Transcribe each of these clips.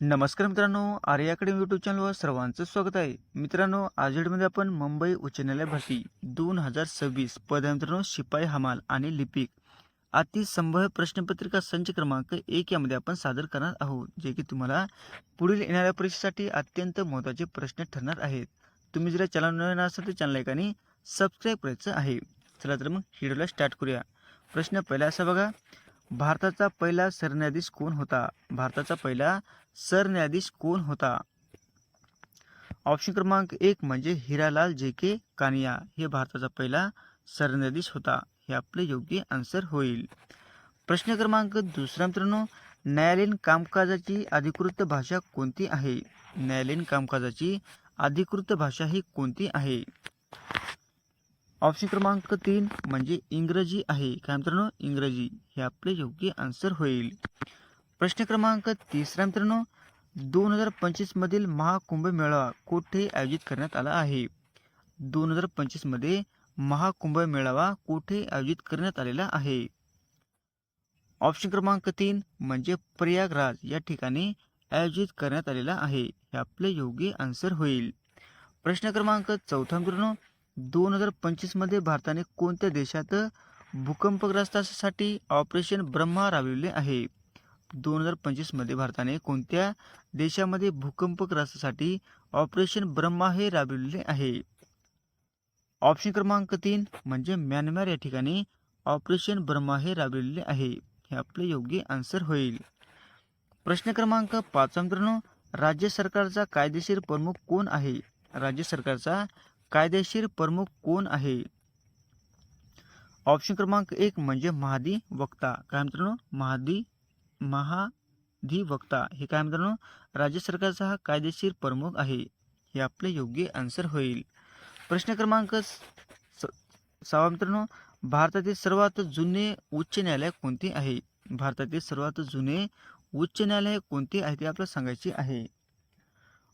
नमस्कार मित्रांनो, आर्य academy YouTube चॅनलवर सर्वांचं स्वागत आहे. मित्रांनो, आज व्हिडिओमध्ये आपण मुंबई उच्च न्यायालय भरती 2026 पद मित्रांनो शिपाई हमाल आणि लिपिक अतिसंभाव्य प्रश्नपत्रिका संच क्रमांक 1 यामध्ये आपण सादर करणार आहोत, जे की तुम्हाला पुढील येणाऱ्या परीक्षेसाठी अत्यंत महत्त्वाचे प्रश्न ठरणार आहेत. तुम्ही जर चॅनल नवीन असाल तर चॅनल लाईक सबस्क्राईब करायचं आहे. चला तर मग व्हिडिओला स्टार्ट करूया. प्रश्न पहिला असा बघा, भारताचा पहिला सरन्यायाधीश कोण होता? भारताचा पहिला सरन्यायाधीश कोण होता? ऑप्शन क्रमांक 1 म्हणजे हिरालाल जे.के. कानिया हे भारताचा पहिला सरन्यायाधीश होता. हे आपले योग्य आन्सर होईल. प्रश्न क्रमांक दुसरा मित्रांनो, न्यायालयीन कामकाजाची अधिकृत भाषा कोणती आहे? न्यायालयीन कामकाजाची अधिकृत भाषा ही कोणती आहे? ऑप्शन क्रमांक 3 म्हणजे इंग्रजी आहे. काय मित्रांनो? इंग्रजी हे आपले योग्य आन्सर होईल. प्रश्न क्रमांक तिसरा मित्रांनो, 2025 मधील महाकुंभ मेळावा कुठे आयोजित करण्यात आला आहे? 2025 मध्ये महाकुंभ मेळावा कुठे आयोजित करण्यात आलेला आहे? ऑप्शन क्रमांक 3 म्हणजे प्रयागराज या ठिकाणी आयोजित करण्यात आलेला आहे. हे आपले योग्य आन्सर होईल. प्रश्न क्रमांक चौथा मित्रांनो, 2025 मध्ये भारताने कोणत्या देशात भूकंपग्रस्तांसाठी ऑपरेशन ब्रह्मा राबविले आहे? 2025 मध्ये भारताने कोणत्या देशामध्ये भूकंपग्रस्तांसाठी ऑपरेशन ब्रह्मा हे राबविलेले आहे? ऑप्शन क्रमांक 3 म्हणजे म्यानमार या ठिकाणी ऑपरेशन ब्रह्मा हे राबविलेले आहे. हे आपले योग्य आन्सर होईल. प्रश्न क्रमांक 5 मित्रांनो, राज्य सरकारचा कायदेशीर प्रमुख कोण आहे? राज्य सरकारचा कायदेशीर प्रमुख कोण आहे? ऑप्शन क्रमांक 1 म्हणजे महाधिवक्ता. काय मित्रांनो? महाधिवक्ता हे काय मित्रांनो? राज्य सरकारचा हा कायदेशीर प्रमुख आहे. हे आपले योग्य आन्सर होईल. प्रश्न क्रमांक 6 मित्रांनो, भारतातील सर्वात जुने उच्च न्यायालय कोणते आहे? भारतातील सर्वात जुने उच्च न्यायालय कोणते आहे ते आपल्याला सांगायचे आहे.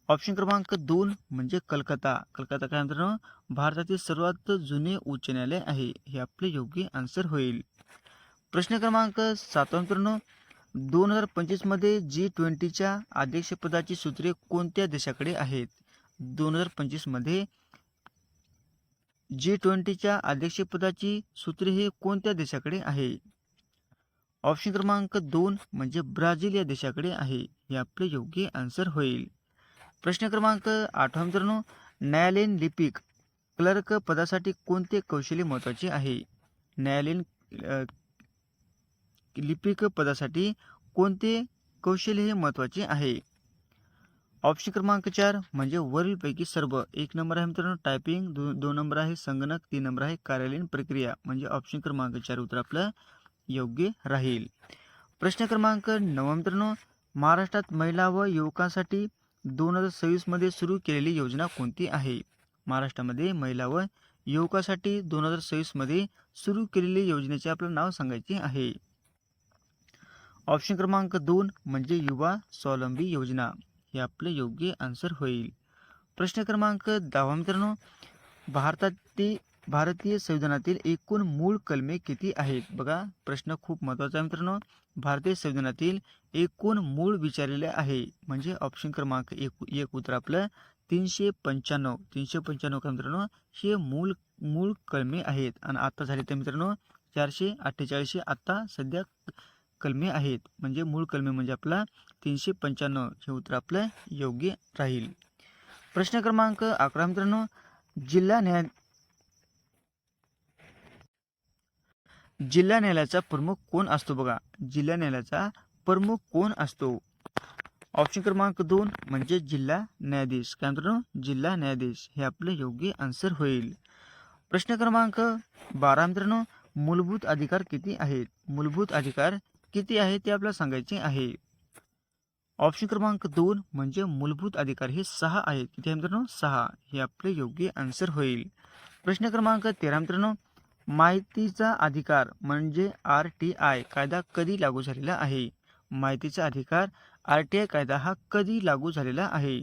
ऑप्शन क्रमांक 2 म्हणजे कलकत्ता. कलकत्ता काय मित्रांनो? भारतातील सर्वात जुने उच्च न्यायालय आहे. हे आपले योग्य आन्सर होईल. प्रश्न क्रमांक 7 मित्रांनो, 2025 मध्ये G20च्या अध्यक्षपदाची सूत्रे कोणत्या देशाकडे आहेत? 2025 मध्ये G20च्या अध्यक्षपदाची सूत्रे हे कोणत्या देशाकडे आहे? ऑप्शन क्रमांक 2 म्हणजे ब्राझील या देशाकडे आहे. हे आपले योग्य आन्सर होईल. प्रश्न क्रमांक 8 मित्रांनो, न्यायालयीन लिपिक क्लर्क पदासाठी कोणते कौशल्य महत्त्वाचे आहे? न्यायालयीन लिपिक पदासाठी कोणते कौशल्य हे महत्त्वाचे आहे? ऑप्शन क्रमांक 4 म्हणजे वरीलपैकी सर्व. 1 नंबर आहे मित्रांनो टायपिंग, 2 नंबर आहे संगणक, 3 नंबर आहे कार्यालयीन प्रक्रिया. म्हणजे ऑप्शन क्रमांक 4 उत्तर आपलं योग्य राहील. प्रश्न क्रमांक 9 मित्रांनो, महाराष्ट्रात महिला व युवकांसाठी 2026 मध्ये सुरू केलेली योजना कोणती आहे? महाराष्ट्रामध्ये महिला व युवकांसाठी 2026 मध्ये सुरू केलेली योजनेचे आपलं नाव सांगायचे आहे. ऑप्शन क्रमांक 2 म्हणजे युवा स्वावलंबी योजना. हे आपले योग्य आन्सर होईल. प्रश्न क्रमांक 10 मित्रांनो, भारतीय संविधानातील एकूण मूळ कलमे किती आहेत? बघा, प्रश्न खूप महत्त्वाचा आहे मित्रांनो. भारतीय संविधानातील एकूण मूळ विचारलेले आहे. म्हणजे ऑप्शन क्रमांक 1 उत्तर आपलं 395. 395 का मित्रांनो? हे मूळ कलमे आहेत. आणि आता झाले तर मित्रांनो 448 आता सध्या कलमे आहेत. म्हणजे मूळ कलमे म्हणजे आपला 395. हे उत्तर आपलं योग्य राहील. प्रश्न क्रमांक 11 मित्रांनो, जिल्हा न्यायालयाचा प्रमुख कोण असतो? बघा, जिल्हा न्यायालयाचा प्रमुख कोण असतो? ऑप्शन क्रमांक 2 म्हणजे जिल्हा न्यायाधीश. काय मित्रांनो? जिल्हा न्यायाधीश हे आपले योग्य आन्सर होईल. प्रश्न क्रमांक 12 मित्रांनो, मूलभूत अधिकार किती आहेत? मूलभूत अधिकार किती आहे ते आपल्याला सांगायचे आहे. ऑप्शन क्रमांक 2 म्हणजे मूलभूत अधिकार हे 6 आहेत. किती आहे मित्रांनो? 6. हे आपले योग्य आन्सर होईल. प्रश्न क्रमांक 13 मित्रांनो, माहितीचा अधिकार म्हणजे RTI कायदा कधी लागू झालेला आहे? माहितीचा अधिकार RTI कायदा हा कधी लागू झालेला आहे?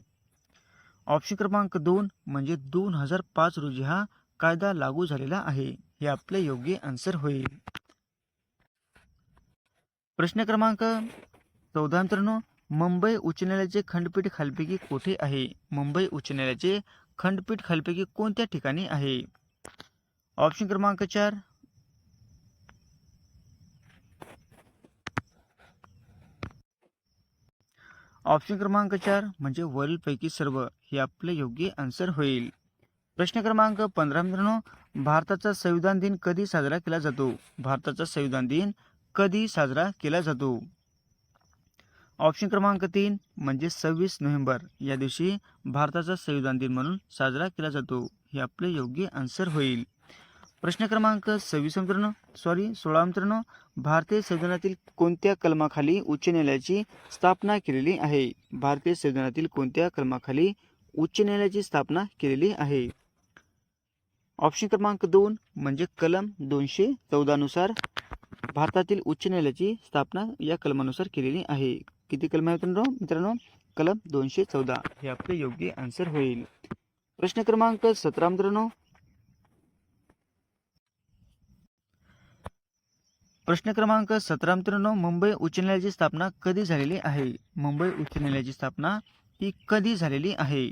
ऑप्शन क्रमांक 2 म्हणजे 2005 रोजी हा कायदा लागू झालेला आहे. हे आपले योग्य आन्सर होईल. प्रश्न क्रमांक 14 मित्रांनो, मुंबई उच्च न्यायालयाचे खंडपीठ खालीलपैकी कोठे आहे? मुंबई उच्च न्यायालयाचे खंडपीठ खालीलपैकी कोणत्या ठिकाणी आहे? ऑप्शन क्रमांक 4 ऑप्शन क्रमांक 4 म्हणजे वरीलपैकी सर्व हे आपले योग्य आन्सर होईल. प्रश्न क्रमांक 15 मित्रांनो, भारताचा संविधान दिन कधी साजरा केला जातो? भारताचा संविधान दिन कधी साजरा केला जातो? ऑप्शन क्रमांक 3 म्हणजे 26 नोव्हेंबर या दिवशी भारताचा संविधान दिन म्हणून साजरा केला जातो. हे आपले योग्य आन्सर होईल. प्रश्न क्रमांक 16 मित्रांनो, भारतीय संविधानातील कोणत्या कलमाखाली उच्च न्यायालयाची स्थापना केलेली आहे? भारतीय संविधानातील कोणत्या कलमाखाली उच्च न्यायालयाची स्थापना केलेली आहे? ऑप्शन क्रमांक 2 म्हणजे कलम 214 नुसार भारतातील उच्च न्यायालयाची स्थापना या कलमानुसार केलेली आहे. किती कलम आहे मित्रांनो? कलम 214 हे आपले योग्य आन्सर होईल. प्रश्न क्रमांक 17 मित्रांनो, मुंबई उच्च न्यायालयाची स्थापना कधी झालेली आहे? मुंबई उच्च न्यायालयाची स्थापना ही कधी झालेली आहे?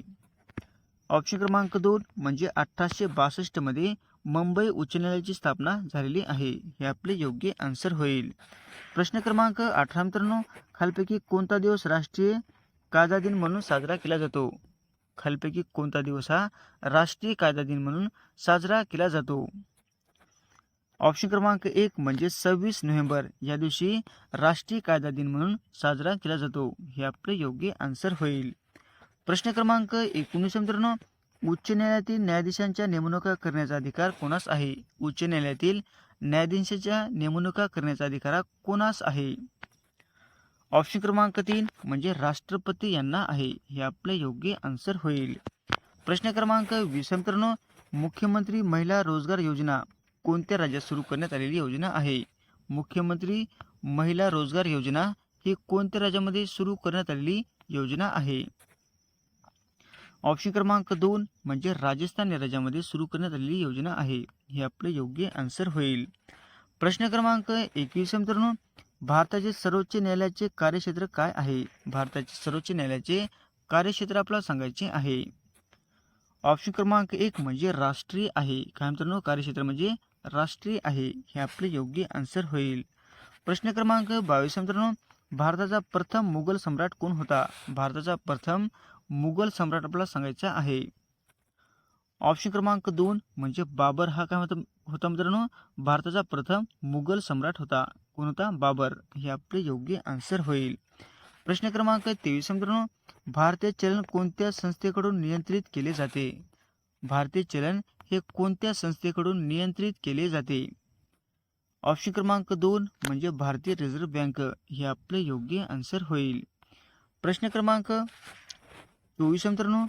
ऑप्शन क्रमांक 2 म्हणजे 1862 मध्ये मुंबई उच्च न्यायालयाची स्थापना झालेली आहे. हे आपले योग्य आन्सर होईल. प्रश्न क्रमांक 18 मित्रांनो, खालीलपैकी कोणता दिवस राष्ट्रीय कायदा दिन म्हणून साजरा केला जातो? खालीलपैकी कोणता दिवस हा राष्ट्रीय कायदा दिन म्हणून साजरा केला जातो? ऑप्शन क्रमांक 1 म्हणजे 26 नोव्हेंबर या दिवशी राष्ट्रीय कायदा दिन म्हणून साजरा केला जातो. हे आपले योग्य आन्सर होईल. प्रश्न क्रमांक 19 मित्रांनो, उच्च न्यायालयातील न्यायाधीशांच्या नेमणुका करण्याचा अधिकार कोणास आहे? उच्च न्यायालयातील न्यायाधीशांच्या नेमणुका करण्याचा अधिकार कोणास आहे? ऑप्शन क्रमांक 3 म्हणजे राष्ट्रपती यांना आहे. हे आपले योग्य आन्सर होईल. प्रश्न क्रमांक 20 मित्रांनो, मुख्यमंत्री महिला रोजगार योजना कोणत्या राज्यात सुरू करण्यात आलेली योजना आहे? मुख्यमंत्री महिला रोजगार योजना ही कोणत्या राज्यामध्ये सुरू करण्यात आलेली योजना आहे? ऑप्शन क्रमांक 2 म्हणजे राजस्थान या राज्यामध्ये सुरू करण्यात आलेली योजना आहे. हे आपले योग्य आन्सर होईल. प्रश्न क्रमांक 21 मित्रांनो, भारताचे सर्वोच्च न्यायालयाचे कार्यक्षेत्र काय आहे? भारताचे सर्वोच्च न्यायालयाचे कार्यक्षेत्र आपल्याला सांगायचे आहे. ऑप्शन क्रमांक 1 म्हणजे राष्ट्रीय आहे. काय मित्रांनो? कार्यक्षेत्र म्हणजे राष्ट्रीय आहे. हे आपले योग्य आन्सर होईल. प्रश्न क्रमांक 22 मित्रांनो, भारताचा प्रथम मुघल सम्राट कोण होता? भारताचा प्रथम मुघल सम्राट आपल्याला सांगायचा आहे. ऑप्शन क्रमांक 2 म्हणजे बाबर हा काय होता मित्रांनो? भारताचा प्रथम मुघल सम्राट होता. कोण होता? बाबर. हे आपले योग्य आन्सर होईल. प्रश्न क्रमांक 23 मित्रांनो, भारतीय चलन कोणत्या संस्थेकडून नियंत्रित केले जाते? भारतीय चलन हे कोणत्या संस्थेकडून नियंत्रित केले जाते? ऑप्शन क्रमांक 2 म्हणजे भारतीय रिझर्व्ह बँक. हे आपले योग्य आन्सर होईल. प्रश्न क्रमांक 24 मित्रांनो,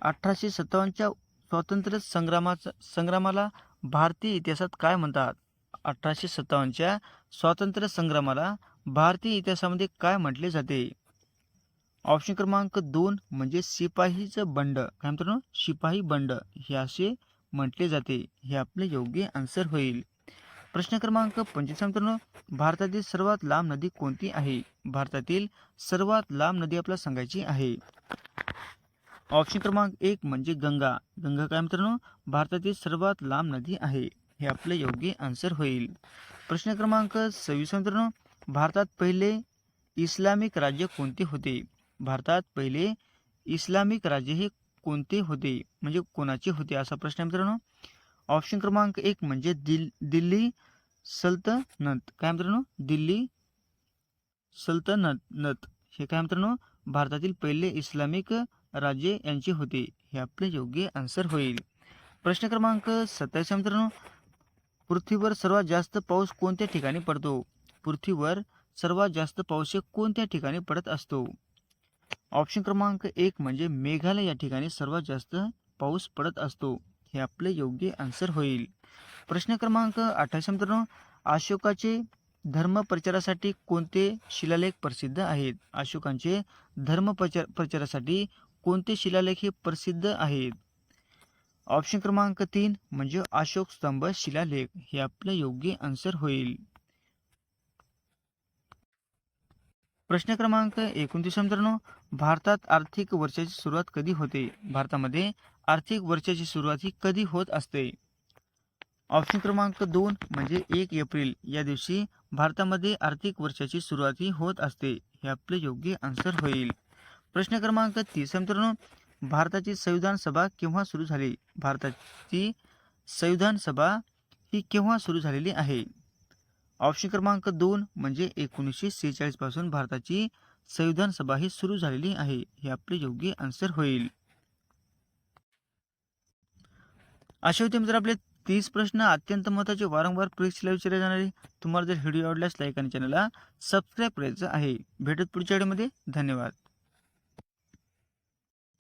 1857च्या स्वातंत्र्य संग्रामाला भारतीय इतिहासात काय म्हणतात? 1857च्या स्वातंत्र्य संग्रामाला भारतीय इतिहासामध्ये काय म्हटले जाते? ऑप्शन क्रमांक 2 म्हणजे शिपाईचं बंड. काय मित्रांनो? शिपाई बंड हे असे म्हटले जाते. हे आपले योग्य आन्सर होईल. प्रश्न क्रमांक 25 मित्रांनो, भारतातील सर्वात लांब नदी कोणती आहे? भारतातील सर्वात लांब नदी आपल्याला सांगायची आहे. ऑप्शन क्रमांक 1 म्हणजे गंगा. गंगा काय मित्रांनो? भारतातील सर्वात लांब नदी आहे. हे आपले योग्य आन्सर होईल. प्रश्न क्रमांक 26 मित्रांनो, भारतात पहिले इस्लामिक राज्य कोणते होते? भारतात पहिले इस्लामिक राज्य हे कोणते होते? म्हणजे कोणाचे होते असा प्रश्न आहे मित्रांनो. ऑप्शन क्रमांक 1 म्हणजे दिल्ली सल्तनत. काय मित्रांनो? दिल्ली सल्तनत हे काय मित्रांनो? भारतातील पहिले इस्लामिक राज्य यांचे होते. हे आपले योग्य आन्सर होईल. प्रश्न क्रमांक 27 मित्रांनो, पृथ्वीवर सर्वात जास्त पाऊस कोणत्या ठिकाणी पडतो? पृथ्वीवर सर्वात जास्त पाऊस कोणत्या ठिकाणी पडत असतो? ऑप्शन क्रमांक 1 म्हणजे मेघालय या ठिकाणी सर्वात जास्त पाऊस पडत असतो. हे आपले योग्य आन्सर होईल. प्रश्न क्रमांक 28 मित्रांनो, अशोकाचे धर्म प्रचारासाठी कोणते शिलालेख प्रसिद्ध आहेत? अशोकांचे धर्म प्रचारासाठी कोणते शिलालेख हे प्रसिद्ध आहेत? ऑप्शन क्रमांक 3 म्हणजे अशोक स्तंभ शिलालेख. हे आपले योग्य आन्सर होईल. प्रश्न क्रमांक 29 मित्रांनो, भारतात आर्थिक वर्षाची सुरुवात कधी होते? भारतामध्ये आर्थिक वर्षाची सुरुवात ही कधी होत असते? ऑप्शन क्रमांक 2 म्हणजे 1 एप्रिल या दिवशी भारतामध्ये आर्थिक वर्षाची सुरुवात ही होत असते. हे आपले योग्य आन्सर होईल. प्रश्न क्रमांक 30 मित्रांनो, भारताची संविधान सभा केव्हा सुरू झाली? भारताची संविधान सभा ही केव्हा सुरू झालेली आहे? ऑप्शन क्रमांक 2 म्हणजे 1946 पासून भारताची संविधान सभा ही सुरू झालेली आहे. हे आपले योग्य आन्सर होईल. असे होते मित्र आपले 30 प्रश्न अत्यंत महत्त्वाचे वारंवार परीक्षेला विचारले जाणारे. तुम्हाला जर व्हिडिओ आवडल्यास लाईक आणि चॅनलला सबस्क्राईब करायचं आहे. भेटत पुढच्या व्हिडिओमध्ये. धन्यवाद.